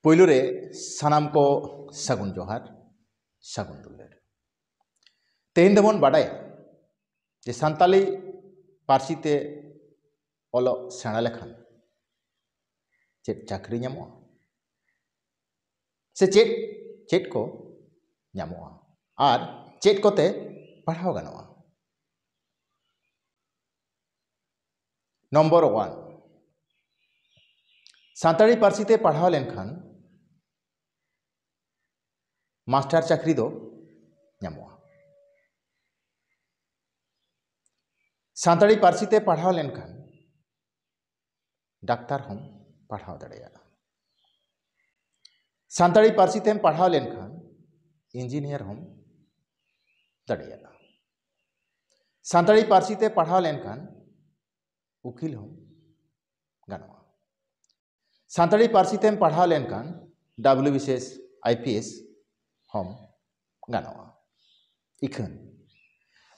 पुयलु रे सानाम को सागुन जोहार सागुन दुलार तेहेन दबन बाडाया जे सान्ताली पार्सी ते ओलो सेणा लेखान चेत चाकरी ᱧᱟᱢᱚᱜᱼᱟ से चेत को ᱧᱟᱢᱚᱜᱼᱟ और चेत कोते पढ़ाव गानोआ। नम्बर 1 सान्ताली पार्सी ते पढ़ाव लेनखान मास्टर चाकरी दो ᱧᱟᱢᱚᱜᱼᱟ। सान्ताली पार्सी ते पढ़ाव लेनखान डाक्तार हम पढ़ाव दाड़ेयागा। सान्ताली पार्सी ते पढ़ाव लेनखान इंजीनियर हम दाड़ेयागा। सान्ताली पार्सी ते पढ़ाव लेनखान उकिल हम गानोआ। सान्ताली पार्सी ते पढ़ाव लेनखान WBCS IPS हम गानोआ। इखन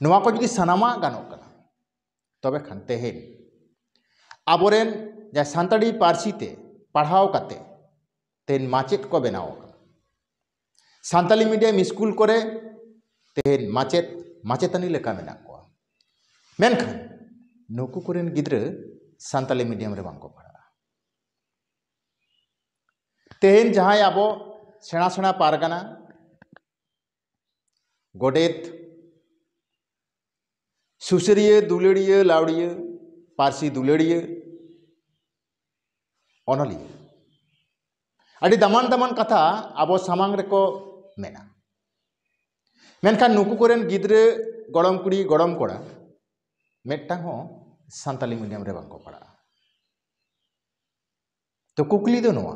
नोआ को जुदी सानामा गानोग कना तबे खान तेहेन आबोरेन जा सान्ताली पार्सी ते पढ़ाव काते तेन माचेत को बनाव सान्ताली मीडियम स्कूल करे तेन माचेत माचेतानी लेका मेना कोआ मेनखान नुकु कोरेन गिद्रा सान्ताली मीडियम रे बांको पढ़ा तेन जहां आबो सेणा सेणा पारगाना गोडेत सुसरिया दुलड़िया लावड़िया पार्सी दुलड़िया ओनलिया अड़ी दमान दमान कथा आबो सामांग रेको मेना मेनखान नुकु कोरेन गिद्रा गड़म कुड़ी गड़म कोड़ा मेट्टांग हो सान्ताली मीडियम रे बांको पढ़ा तो कुकली दो नोआ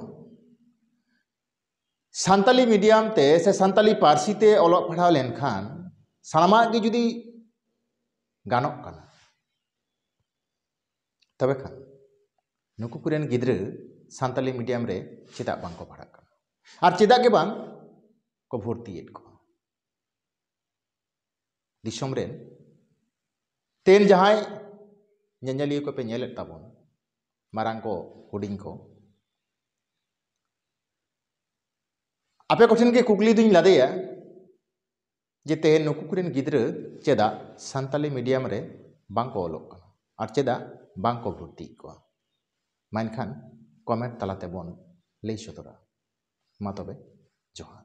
सान्ताली मीडियम ते से सान्ताली पार्सी ते ओलोग पढ़ाव लेनखान सानामा गे जुदी गानोग काना तबे खान नुकु कुरेन गिद्रा सान्ताली मीडियम रे चेदा बांको पढ़ा काना और चेदा के बांग को भर्तीयेद को दिसोम रेन तेन जहां ñeñaliya को पे ñelet ताबोन मारांग को हुडिंग को आपे कोठेन के कुकली दुñ लादेया जे तेहेन नुकु कुरेन गिद्रा चेदा सान्ताली मीडियम रे बांको ओलोग काना और चेदा बांको भर्ती को मेनखान कमेंट तलाते बोन लई सदरा मा तबे जोहार।